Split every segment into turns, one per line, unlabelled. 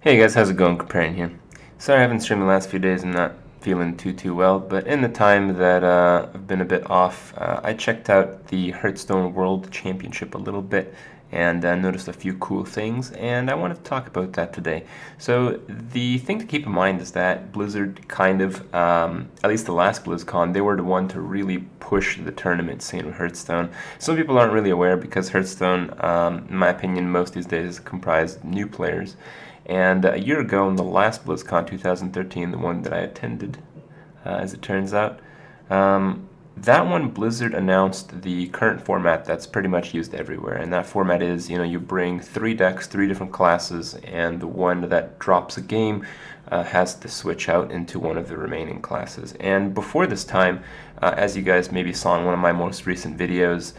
Hey guys, how's it going? Comparing here. Sorry I haven't streamed the last few days. I'm not feeling too well, but in the time that I've been a bit off, I checked out the Hearthstone World Championship a little bit and noticed a few cool things, and I wanted to talk about that today. So the thing to keep in mind is that Blizzard kind of, at least the last BlizzCon, they were the one to really push the tournament scene with Hearthstone. Some people aren't really aware because Hearthstone, in my opinion, most these days is comprised of new players. And a year ago, in the last BlizzCon 2013, the one that I attended, as it turns out, that one Blizzard announced the current format that's pretty much used everywhere. And that format is, you bring three decks, three different classes, and the one that drops a game has to switch out into one of the remaining classes. And before this time, as you guys maybe saw in one of my most recent videos,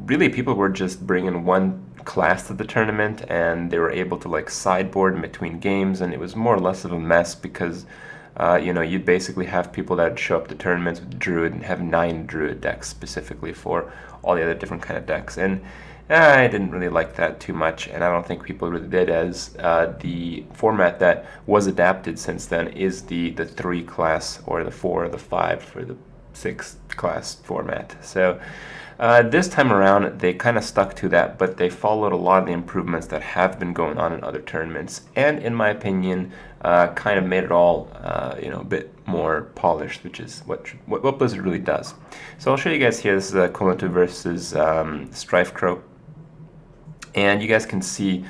really people were just bringing one class to the tournament and they were able to like sideboard in between games, and it was more or less of a mess because you'd basically have people that show up to tournaments with Druid and have 9 Druid decks specifically for all the other different kind of decks. And I didn't really like that too much, and I don't think people really did, as the format that was adapted since then is the 3 class or the 4 or the 5 for the 6 class format. So this time around, they kind of stuck to that, but they followed a lot of the improvements that have been going on in other tournaments, and in my opinion, kind of made it all, a bit more polished, which is what Blizzard really does. So I'll show you guys here. This is Kolento versus Strife Crow, and you guys can see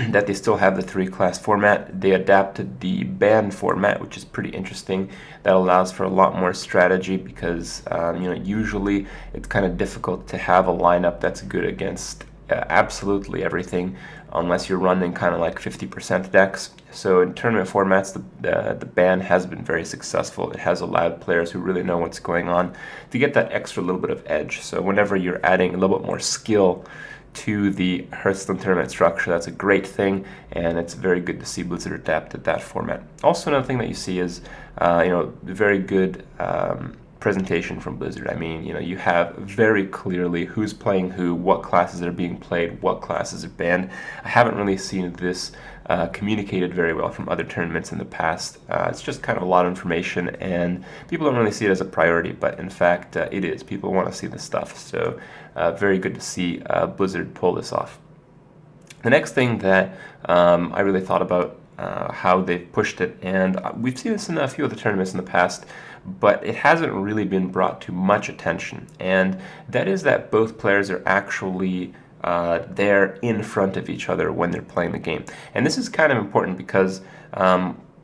that they still have the 3 class format. They adapted the ban format, which is pretty interesting. That allows for a lot more strategy because usually it's kind of difficult to have a lineup that's good against absolutely everything unless you're running kind of like 50% decks. So in tournament formats, the ban has been very successful. It has allowed players who really know what's going on to get that extra little bit of edge. So whenever you're adding a little bit more skill to the Hearthstone tournament structure, that's a great thing, and it's very good to see Blizzard adapted that format. Also, another thing that you see is, very good presentation from Blizzard. I mean, you have very clearly who's playing who, what classes are being played, what classes are banned. I haven't really seen this communicated very well from other tournaments in the past. It's just kind of a lot of information, and people don't really see it as a priority, but in fact, it is. People want to see this stuff, so very good to see Blizzard pull this off. The next thing that I really thought about how they've pushed it, and we've seen this in a few of the tournaments in the past, but it hasn't really been brought to much attention, and that is that both players are actually there in front of each other when they're playing the game. And this is kind of important because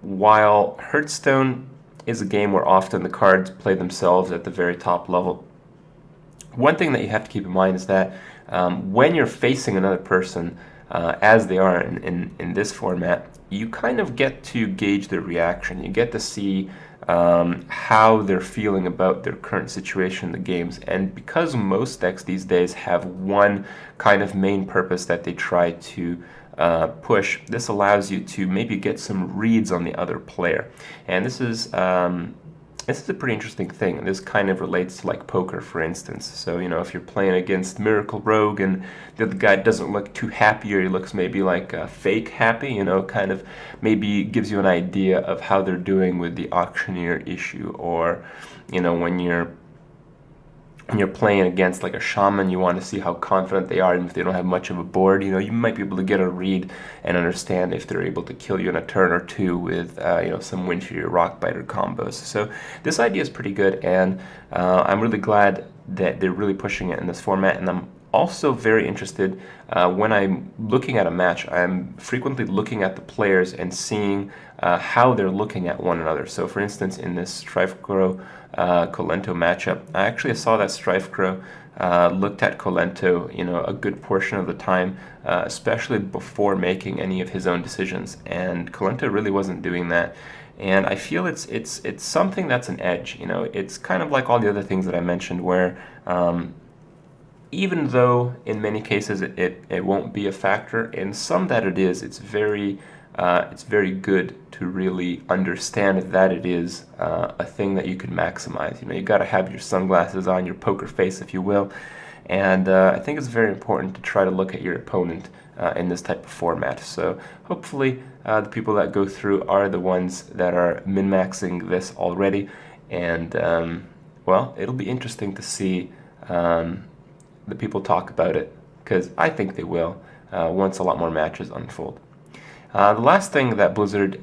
while Hearthstone is a game where often the cards play themselves at the very top level, one thing that you have to keep in mind is that when you're facing another person, as they are in this format, you kind of get to gauge their reaction. You get to see how they're feeling about their current situation in the games. And because most decks these days have one kind of main purpose that they try to push, this allows you to maybe get some reads on the other player. And this is a pretty interesting thing, and this kind of relates to like poker, for instance. So, if you're playing against Miracle Rogue and the other guy doesn't look too happy, or he looks maybe like fake happy, kind of maybe gives you an idea of how they're doing with the auctioneer issue. Or, when you're playing against like a shaman, you want to see how confident they are, and if they don't have much of a board, you might be able to get a read and understand if they're able to kill you in a turn or two with some Windfury or Rockbiter combos. So this idea is pretty good, and I'm really glad that they're really pushing it in this format. And I'm also very interested when I'm looking at a match. I'm frequently looking at the players and seeing how they're looking at one another. So for instance, in this Strife Crow Kolento matchup, I actually saw that Strife Crow looked at Kolento a good portion of the time, especially before making any of his own decisions, and Kolento really wasn't doing that. And I feel it's something that's an edge. It's kind of like all the other things that I mentioned, where even though in many cases it won't be a factor, in some that it is, it's very good to really understand that it is a thing that you can maximize. You got to have your sunglasses on, your poker face, if you will, and I think it's very important to try to look at your opponent in this type of format. So hopefully the people that go through are the ones that are min-maxing this already, and well, it'll be interesting to see the people talk about it, because I think they will once a lot more matches unfold. The last thing that Blizzard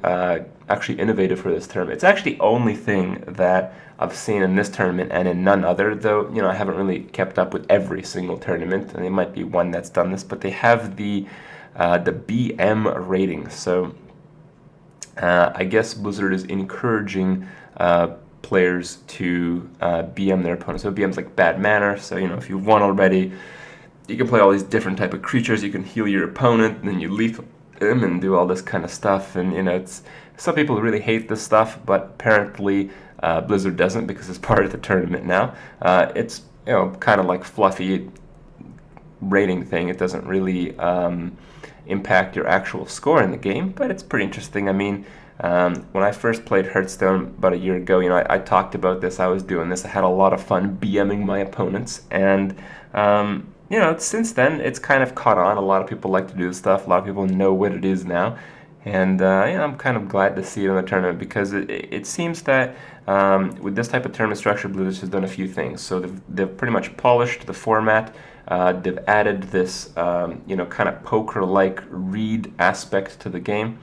actually innovated for this tournament, it's actually the only thing that I've seen in this tournament and in none other, though, you know, I haven't really kept up with every single tournament, and there might be one that's done this, but they have the BM rating. So I guess Blizzard is encouraging players to BM their opponents. So BM's like bad manner, so, you know, if you've won already, you can play all these different type of creatures, you can heal your opponent, and then you lethal him and do all this kind of stuff. And, you know, it's, some people really hate this stuff, but apparently Blizzard doesn't, because it's part of the tournament now. It's, you know, kind of like fluffy rating thing. It doesn't really impact your actual score in the game, but it's pretty interesting. I mean, when I first played Hearthstone about a year ago, you know, I talked about this, I was doing this, I had a lot of fun BMing my opponents, and you know, since then, it's kind of caught on. A lot of people like to do this stuff. A lot of people know what it is now. And, you know, I'm kind of glad to see it in the tournament, because it seems that with this type of tournament structure, Blizzard has done a few things. So they've pretty much polished the format. They've added this, you know, kind of poker-like read aspect to the game.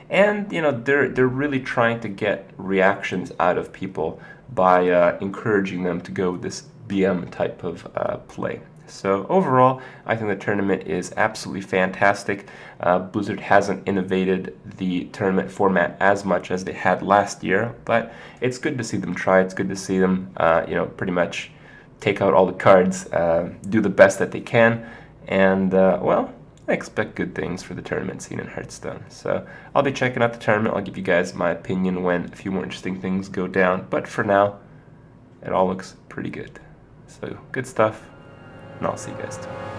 And, you know, they're really trying to get reactions out of people by encouraging them to go with this BM type of play. So overall, I think the tournament is absolutely fantastic. Blizzard hasn't innovated the tournament format as much as they had last year, but it's good to see them try. It's good to see them, you know, pretty much take out all the cards, do the best that they can, and well, I expect good things for the tournament scene in Hearthstone. So I'll be checking out the tournament. I'll give you guys my opinion when a few more interesting things go down, but for now, it all looks pretty good. So good stuff, and I'll see you guys tomorrow.